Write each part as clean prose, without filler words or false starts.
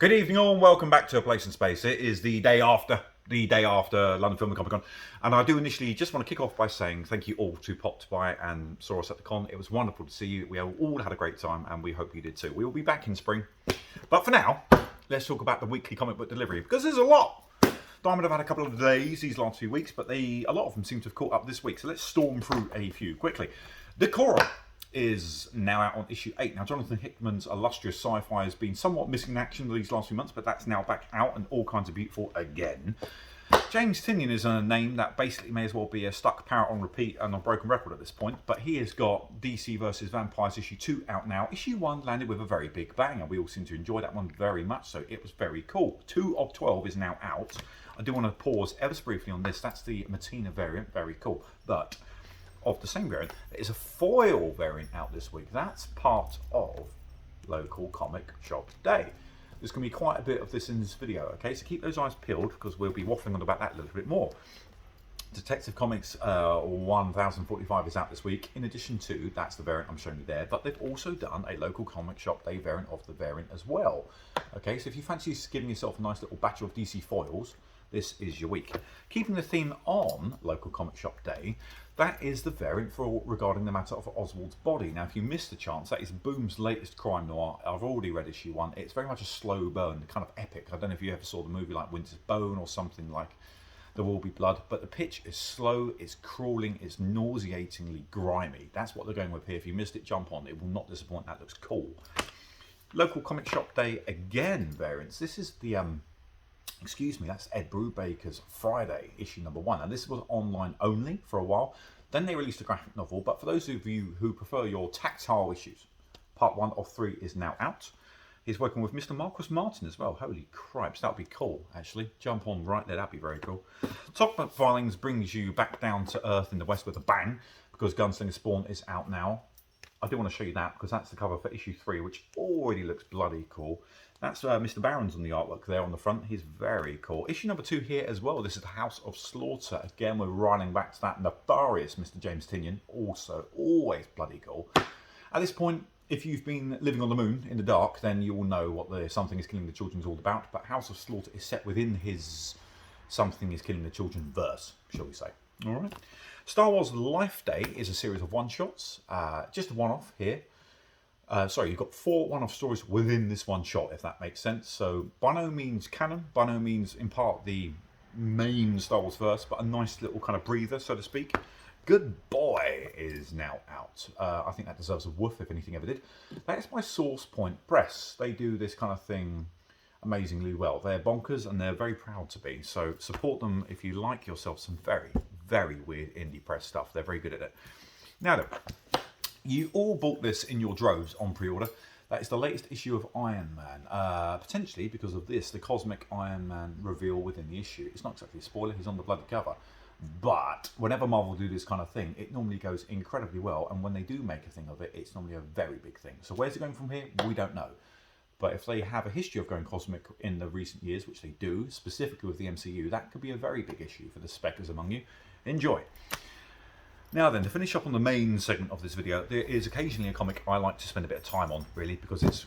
Good evening all and welcome back to A Place in Space. It is the day after London Film and Comic Con, and I do initially just want to kick off by saying thank you all who popped by and saw us at the con. It was wonderful to see you. We all had a great time and we hope you did too. We will be back in spring, but for now let's talk about the weekly comic book delivery because there's a lot. Diamond have had a couple of delays these last few weeks, but a lot of them seem to have caught up this week, so let's storm through a few quickly. Decorum is now out on issue 8. Now, Jonathan Hickman's illustrious sci-fi has been somewhat missing in action these last few months, but that's now back out and all kinds of beautiful again. James Tynion is a name that basically may as well be a stuck parrot on repeat and a broken record at this point, but he has got DC vs. Vampires issue 2 out now. Issue 1 landed with a very big bang, and we all seem to enjoy that one very much, so it was very cool. 2 of 12 is now out. I do want to pause ever so briefly on this. That's the Matina variant, very cool, but of the same variant, there is a foil variant out this week. That's part of Local Comic Shop Day. There's going to be quite a bit of this in this video, okay? So keep those eyes peeled because we'll be waffling on about that a little bit more. Detective Comics 1045 is out this week. In addition to, that's the variant I'm showing you there, but they've also done a Local Comic Shop Day variant of the variant as well. Okay, so if you fancy giving yourself a nice little batch of DC foils, this is your week. Keeping the theme on Local Comic Shop Day, that is the variant for regarding the matter of Oswald's body. Now, if you missed the chance, that is Boom's latest crime noir. I've already read issue 1. It's very much a slow burn, kind of epic. I don't know if you ever saw the movie like Winter's Bone or something like There Will Be Blood, but the pitch is slow, it's crawling, it's nauseatingly grimy. That's what they're going with here. If you missed it, jump on. It will not disappoint. That looks cool. Local Comic Shop Day again variants. This is the that's Ed Brubaker's Friday, issue number 1. And this was online only for a while. Then they released a graphic novel, but for those of you who prefer your tactile issues, part 1 of 3 is now out. He's working with Mr. Marcus Martin as well. Holy cripes, that would be cool, actually. Jump on right there, that'd be very cool. Top Gun Filings brings you back down to earth in the West with a bang, because Gunslinger Spawn is out now. I do want to show you that, because that's the cover for issue 3, which already looks bloody cool. That's Mr. Barron's on the artwork there on the front. He's very cool. Issue number 2 here as well. This is the House of Slaughter. Again, we're running back to that nefarious Mr. James Tynion. Also, always bloody cool. At this point, if you've been living on the moon in the dark, then you will know what the Something is Killing the Children is all about. But House of Slaughter is set within his Something is Killing the Children verse, shall we say. All right. Star Wars Life Day is a series of one-shots. Just a one-off here. Sorry, you've got 4 one-off stories within this one shot, if that makes sense. So by no means canon, by no means in part the main Star Wars verse, but a nice little kind of breather, so to speak. Good Boy is now out. I think that deserves a woof if anything ever did. That is by Source Point Press. They do this kind of thing amazingly well. They're bonkers and they're very proud to be. So support them if you like yourself some very, very weird indie press stuff. They're very good at it. Now then, you all bought this in your droves on pre-order. That is the latest issue of Iron Man. Potentially, because of this, the cosmic Iron Man reveal within the issue. It's not exactly a spoiler, he's on the bloody cover. But whenever Marvel do this kind of thing, it normally goes incredibly well. And when they do make a thing of it, it's normally a very big thing. So where's it going from here? We don't know. But if they have a history of going cosmic in the recent years, which they do, specifically with the MCU, that could be a very big issue for the speckers among you. Enjoy. Now then, to finish up on the main segment of this video, there is occasionally a comic I like to spend a bit of time on, really, because it's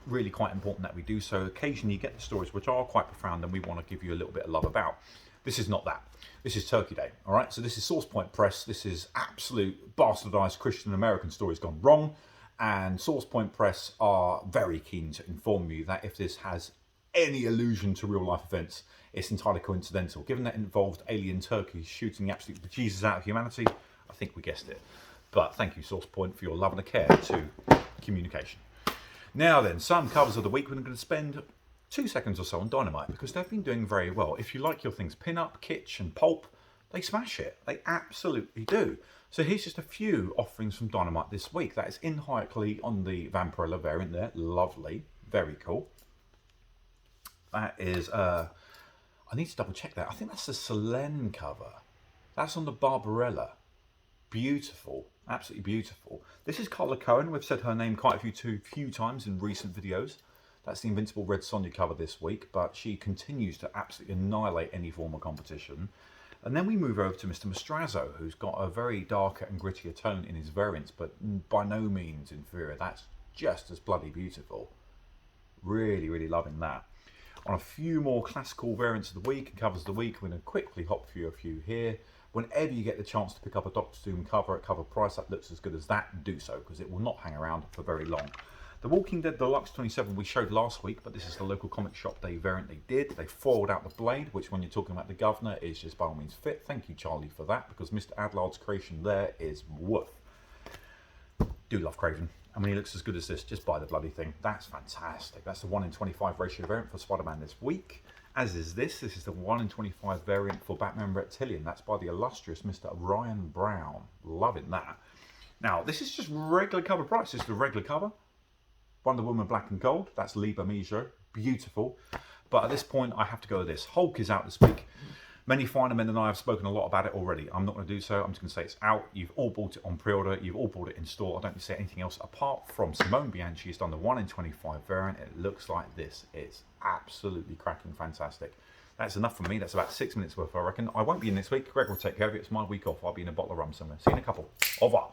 really quite important that we do so. Occasionally you get the stories which are quite profound and we want to give you a little bit of love about. This is not that. This is Turkey Day, all right? So this is Source Point Press. This is absolute bastardized Christian American stories gone wrong. And Source Point Press are very keen to inform you that if this has any allusion to real life events, it's entirely coincidental. Given that it involved alien turkeys shooting the absolute bejesus out of humanity, I think we guessed it. But thank you, Source Point, for your love and a care to communication. Now then, some covers of the week. We're going to spend 2 seconds or so on Dynamite because they've been doing very well. If you like your things pin-up, kitsch and pulp, they smash it. They absolutely do. So here's just a few offerings from Dynamite this week. That is in Hikely on the Vampirella variant there. Lovely. Very cool. That is, I need to double check that. I think that's the Selene cover. That's on the Barbarella. Beautiful, absolutely beautiful. This is Carla Cohen. We've said her name quite a few times in recent videos. That's the Invincible Red Sonja cover this week, but she continues to absolutely annihilate any form of competition. And then we move over to Mr. Mastrazzo, who's got a very darker and grittier tone in his variants, but by no means inferior. That's just as bloody beautiful. Really, really loving that. on a few more classical variants of the week and covers of the week. We're going to quickly hop through a few here. Whenever you get the chance to pick up a Doctor Doom cover at cover price that looks as good as that, do so, because it will not hang around for very long. The Walking Dead Deluxe 27 we showed last week, but this is the local comic shop day variant they did. They foiled out the blade, which when you're talking about the governor is just by all means fit. Thank you, Charlie, for that, because Mr. Adlard's creation there is woof. Do love Craven. And when he looks as good as this, just buy the bloody thing. That's fantastic. That's the 1 in 25 ratio variant for Spider-Man this week. As is this. This is the 1 in 25 variant for Batman Reptilian. That's by the illustrious Mr. Ryan Brown. Loving that. Now, this is just regular cover price. This is the regular cover. Wonder Woman Black and Gold. That's Liba Mijo. Beautiful. But at this point, I have to go with this. Hulk is out this week. Many finer men than I have spoken a lot about it already. I'm not going to do so. I'm just going to say it's out. You've all bought it on pre-order. You've all bought it in store. I don't need to say anything else apart from Simone Bianchi has done the 1 in 25 variant. It looks like this. It's absolutely cracking fantastic. That's enough for me. That's about 6 minutes worth, I reckon. I won't be in this week. Greg will take care of it. It's my week off. I'll be in a bottle of rum somewhere. See you in a couple. Au revoir.